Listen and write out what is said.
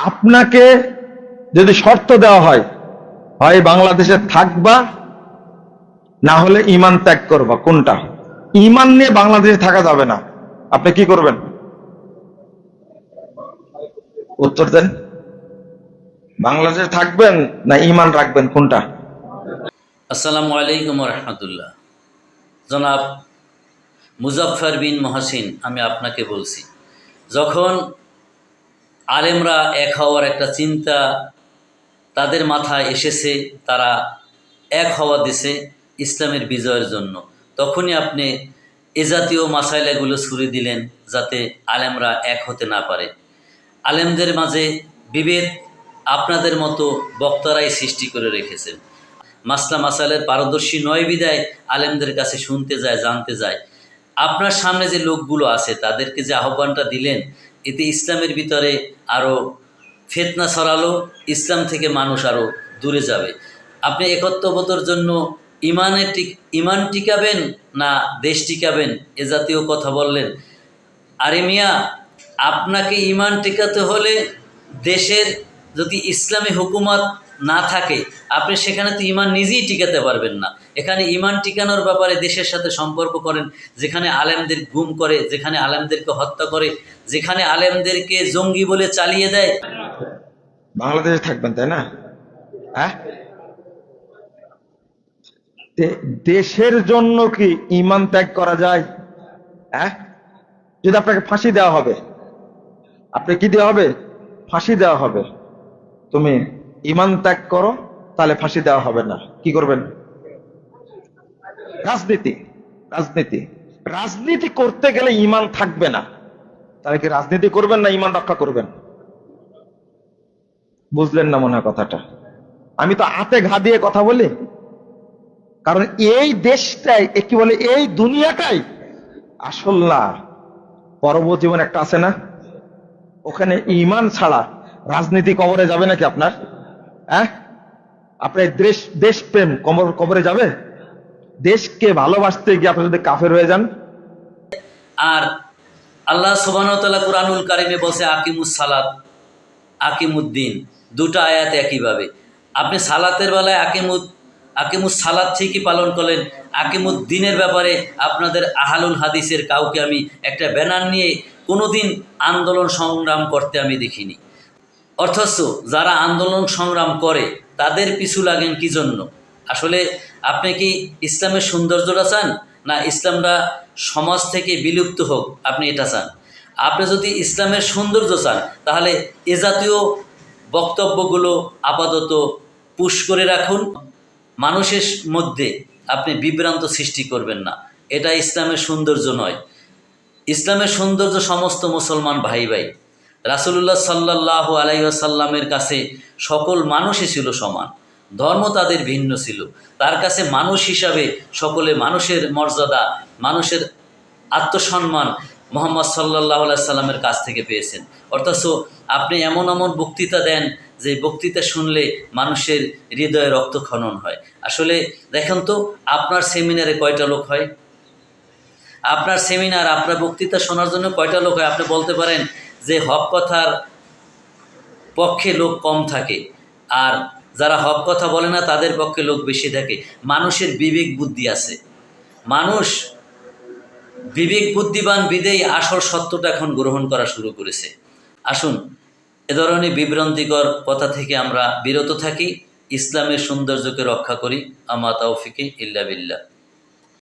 আপনাকে যদি শর্ত দেওয়া হয়, হয় বাংলাদেশে থাকবা, না হলে ঈমান ত্যাগ করবা, কোনটা? ঈমান নিয়ে বাংলাদেশে থাকা যাবে না, আপনি কি করবেন? উত্তর দেন। বাংলাদেশে থাকবেন না ঈমান রাখবেন, কোনটা? আসসালামু আলাইকুম রহমতুল্লাহ। জনাব মুজাফফর বিন মহসিন, আমি আপনাকে বলছি, যখন আলেমরা এক হওয়ার একটা চিন্তা তাদের মাথায় এসেছে, তারা এক হওয়া দিছে ইসলামের বিজয়ের জন্য, তখনই আপনি এ জাতীয় মাসাইলাগুলো ছুড়ে দিলেন যাতে আলেমরা এক হতে না পারে। আলেমদের মাঝে বিভেদ আপনাদের মতো বক্তারাই সৃষ্টি করে রেখেছেন। মাসলা মাসাইলের পারদর্শী নয় বিদায় আলেমদের কাছে শুনতে যায়, জানতে যায়। আপনার সামনে যে লোকগুলো আছে তাদেরকে যে আহ্বানটা দিলেন, এতে ইসলামের ভিতরে আরও ফিতনা ছড়ালো, ইসলাম থেকে মানুষ আরও দূরে যাবে। আপনি একত্ববোধের জন্য ইমান টিকাবেন না দেশ টিকাবেন, এ জাতীয় কথা বললেন। আরে মিয়া, আপনাকে ইমান টিকাতে হলে দেশের যদি ইসলামী হুকুমত না থাকে, আপনি সেখানে তো ইমান নিজেই টিকাতে পারবেন না। এখানে ইমান টিকানোর ব্যাপারে দেশের সাথে সম্পর্ক করেন, যেখানে আলেমদের গুম করে, যেখানে আলেমদেরকে হত্যা করে, যেখানে আলেমদেরকে জঙ্গি বলে চালিয়ে দেয়। বাংলাদেশে থাকবেন, তাই না? হ্যাঁ, দেশের জন্য কি ঈমান ত্যাগ করা যায়? হ্যাঁ, যদি আপনাকে ফাঁসি দেওয়া হবে, আপনি কি দেওয়া হবে? ফাঁসি দেওয়া হবে। তুমি ঈমান ত্যাগ করো, তাহলে ফাঁসি দেওয়া হবে না, কি করবেন? রাজনীতি, রাজনীতি রাজনীতি করতে গেলে ঈমান থাকবে না, তাহলে কি রাজনীতি করবেন না ঈমান রক্ষা করবেন? বুঝলেন না মনে হয় কথাটা? আমি তো হাতে ঘা দিয়ে কথা বলি, কারণ এই দেশটাই, কি বলে, এই দুনিয়াটাই আসল না, পরবর্তী জীবন একটা আছে না, ওখানে ঈমান ছাড়া রাজনীতি কবরে যাবে নাকি আপনার? হ্যাঁ, আপনার দেশপ্রেম কবরে যাবে? দেশকে ভালোবাসতে গিয়ে আপনি যদি কাফের হয়ে যান। আর আল্লাহ সুবহানাহু ওয়া তাআলা কুরআনুল কারিমে বলছে আকিমুস সালাত আকিমুদ্দিন, দুটো আয়াত একইভাবে। আপনি সালাতের বেলায় আকিমুস সালাত ঠিকই পালন করলেন, আকিমুদ্দিনের ব্যাপারে আপনাদের আহলুল হাদিসের কাউকে আমি একটা ব্যানার নিয়ে কোনোদিন আন্দোলন সংগ্রাম করতে আমি দেখিনি। অথচ যারা আন্দোলন সংগ্রাম করে তাদের পিছু লাগেন কি জন্য? আসলে আপনি কি ইসলামের সৌন্দর্যটা চান, না ইসলামটা সমাজ থেকে বিলুপ্ত হোক, আপনি এটা চান? আপনি যদি ইসলামের সৌন্দর্য চান, তাহলে এ জাতীয় বক্তব্যগুলো আপাতত পুশ করে রাখুন। মানুষের মধ্যে আপনি বিভ্রান্ত সৃষ্টি করবেন না, এটা ইসলামের সৌন্দর্য নয়। ইসলামের সৌন্দর্য সমস্ত মুসলমান ভাই ভাই। রাসূলুল্লাহ সাল্লাল্লাহু আলাইহি ওয়াসাল্লামের কাছে সকল মানুষই ছিল সমান, ধর্ম তাদের ভিন্ন ছিল। তার কাছে মানুষ হিসাবে সকলে মানুষের মর্যাদা, মানুষের আত্মসম্মান মুহাম্মদ সাল্লাল্লাহু আলাইহি সাল্লামের কাছ থেকে পেয়েছেন। অথচ আপনি এমন এমন বক্তৃতা দেন যে বক্তৃতা শুনলে মানুষের হৃদয়ে রক্তক্ষরণ হয়। আসলে দেখেন তো, আপনার সেমিনারে কয়টা লোক হয়? আপনার সেমিনার, আপনার বক্তৃতা শোনার জন্য কয়টা লোক হয়? আপনি বলতে পারেন যে হক কথার পক্ষে লোক কম থাকে, আর যারা হক কথা বলে না তাদের পক্ষে লোক বেশি থাকে। মানুষের বিবেক বুদ্ধি আছে, মানুষ বিবেক বুদ্ধিবান বিদেই আসল সত্যটা এখন গ্রহণ করা শুরু করেছে। আসুন, এ ধরনের বিভ্রান্তিকর কথা থেকে আমরা বিরত থাকি, ইসলামের সৌন্দর্যকে রক্ষা করি। আমা তাওফিকে ইল্লা বিল্লাহ।